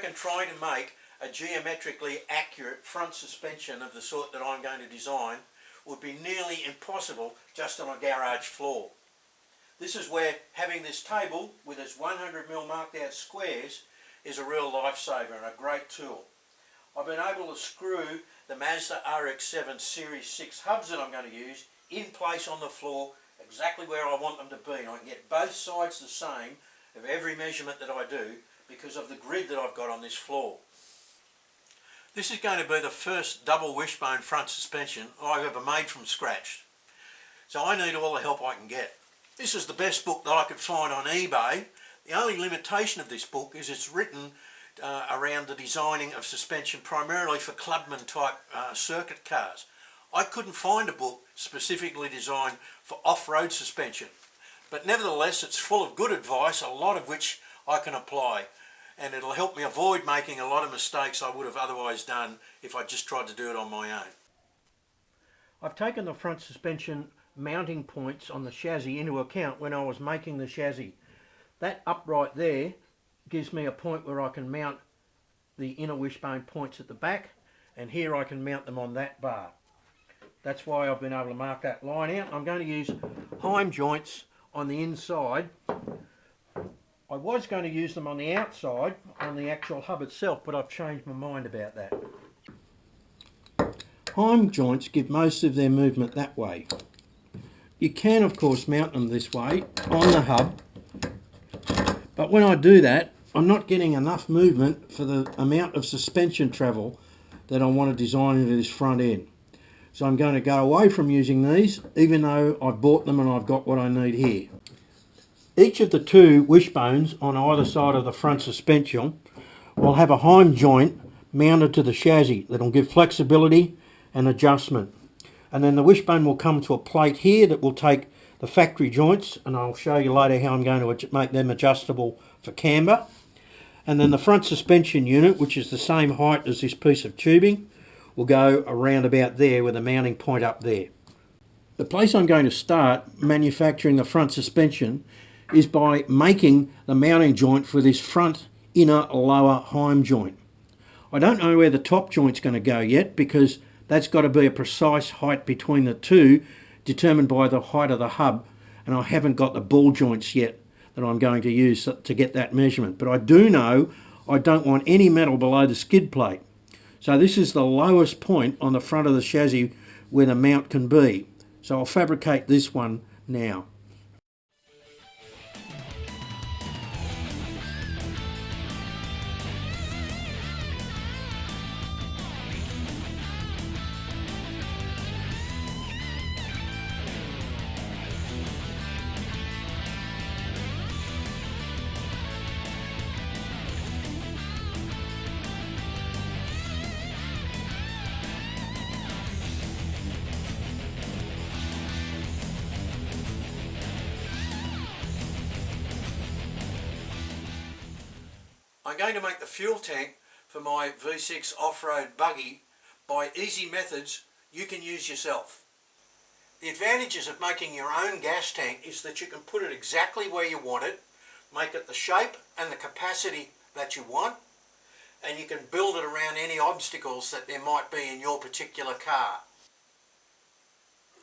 reckon trying to make a geometrically accurate front suspension of the sort that I'm going to design would be nearly impossible just on a garage floor. This is where having this table with its 100mm marked out squares is a real lifesaver and a great tool. I've been able to screw the Mazda RX-7 Series 6 hubs that I'm going to use in place on the floor exactly where I want them to be, and I can get both sides the same of every measurement that I do because of the grid that I've got on this floor. This is going to be the first double wishbone front suspension I've ever made from scratch, so I need all the help I can get. This is the best book that I could find on eBay. The only limitation of this book is it's written around the designing of suspension primarily for clubman type circuit cars. I couldn't find a book specifically designed for off-road suspension, but nevertheless it's full of good advice, a lot of which I can apply, and it'll help me avoid making a lot of mistakes I would have otherwise done if I just tried to do it on my own. I've taken the front suspension mounting points on the chassis into account when I was making the chassis. That upright there gives me a point where I can mount the inner wishbone points at the back, and here I can mount them on that bar. That's why I've been able to mark that line out. I'm going to use Heim joints on the inside. I was going to use them on the outside, on the actual hub itself, but I've changed my mind about that. Heim joints give most of their movement that way. You can of course mount them this way on the hub, but when I do that I'm not getting enough movement for the amount of suspension travel that I want to design into this front end. So I'm going to go away from using these, even though I've bought them and I've got what I need here. Each of the two wishbones on either side of the front suspension will have a Heim joint mounted to the chassis that will give flexibility and adjustment. And then the wishbone will come to a plate here that will take the factory joints, and I'll show you later how I'm going to make them adjustable for camber. And then the front suspension unit, which is the same height as this piece of tubing, will go around about there with a mounting point up there. The place I'm going to start manufacturing the front suspension is by making the mounting joint for this front inner lower Heim joint. I don't know where the top joint's going to go yet, because that's got to be a precise height between the two determined by the height of the hub, and I haven't got the ball joints yet that I'm going to use to get that measurement. But I do know I don't want any metal below the skid plate. So this is the lowest point on the front of the chassis where the mount can be. So I'll fabricate this one now. I'm going to make the fuel tank for my V6 off-road buggy by easy methods you can use yourself. The advantages of making your own gas tank is that you can put it exactly where you want it, make it the shape and the capacity that you want, and you can build it around any obstacles that there might be in your particular car.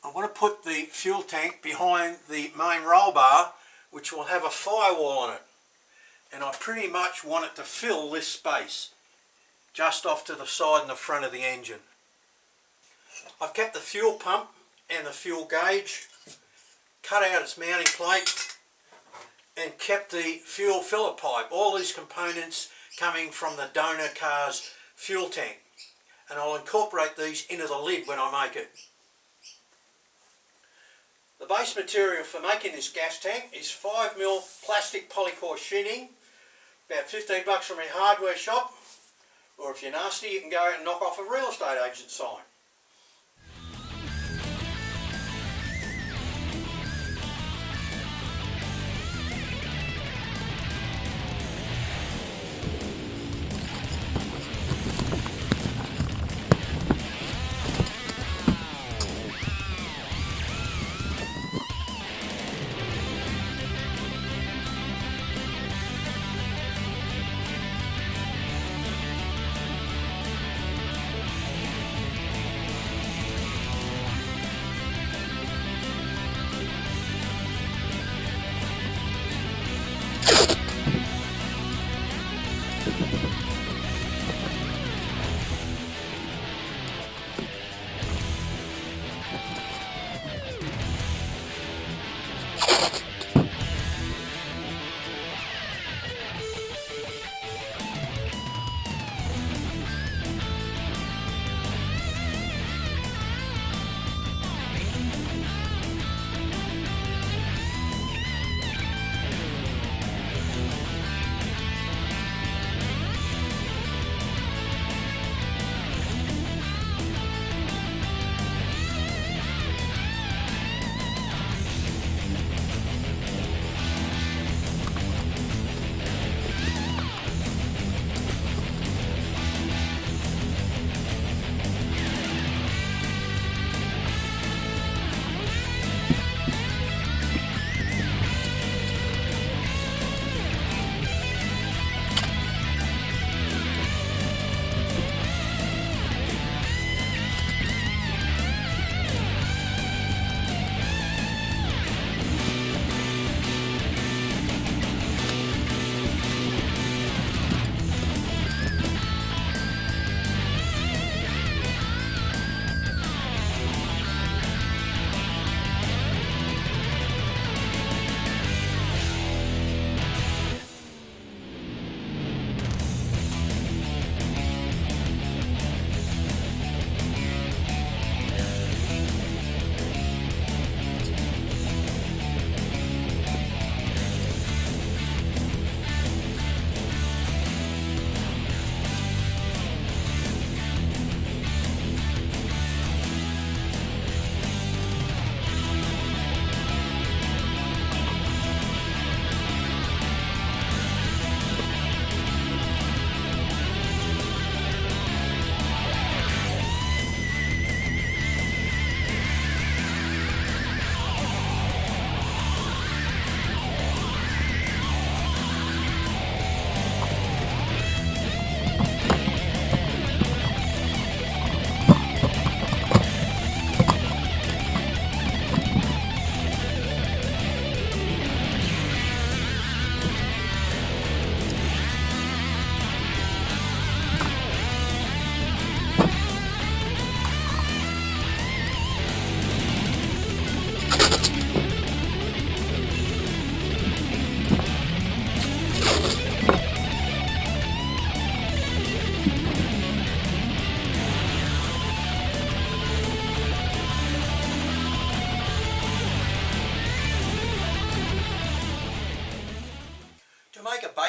I want to put the fuel tank behind the main roll bar, which will have a firewall on it. And I pretty much want it to fill this space just off to the side and the front of the engine. I've kept the fuel pump and the fuel gauge, cut out its mounting plate, and kept the fuel filler pipe, all these components coming from the donor car's fuel tank. And I'll incorporate these into the lid when I make it. The base material for making this gas tank is 5mm plastic polycore sheeting, about $15 from your hardware shop, or if you're nasty you can go out and knock off a real estate agent sign.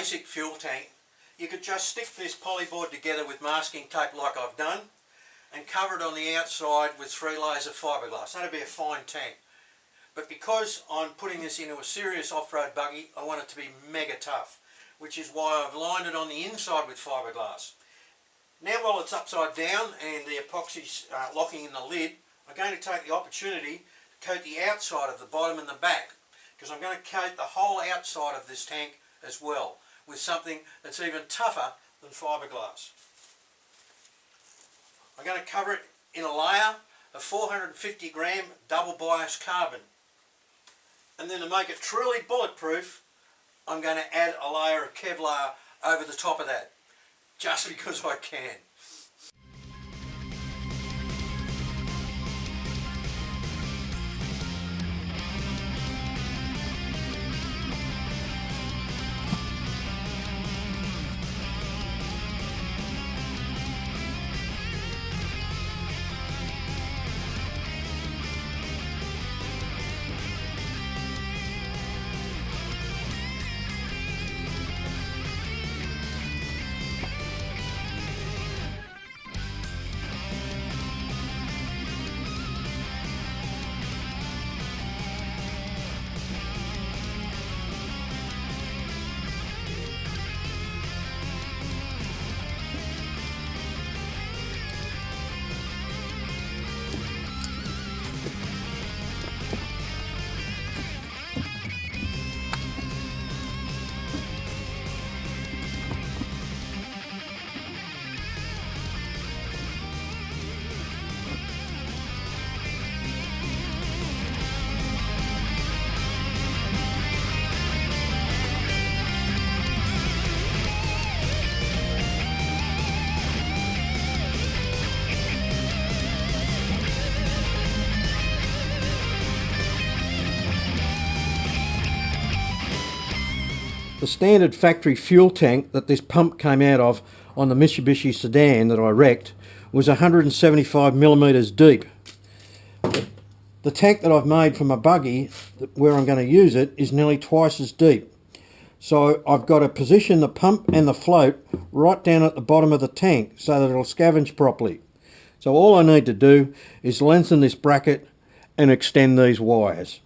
basic fuel tank, you could just stick this polyboard together with masking tape like I've done and cover it on the outside with 3 layers of fiberglass. That'd be a fine tank. But because I'm putting this into a serious off-road buggy, I want it to be mega tough, which is why I've lined it on the inside with fiberglass. Now while it's upside down and the epoxy's locking in the lid, I'm going to take the opportunity to coat the outside of the bottom and the back, because I'm going to coat the whole outside of this tank as well with something that's even tougher than fiberglass. I'm going to cover it in a layer of 450 gram double bias carbon. And then to make it truly bulletproof, I'm going to add a layer of Kevlar over the top of that, just because I can. The standard factory fuel tank that this pump came out of on the Mitsubishi sedan that I wrecked was 175 millimetres deep. The tank that I've made for my buggy, where I'm going to use it, is nearly twice as deep. So I've got to position the pump and the float right down at the bottom of the tank so that it'll scavenge properly. So all I need to do is lengthen this bracket and extend these wires.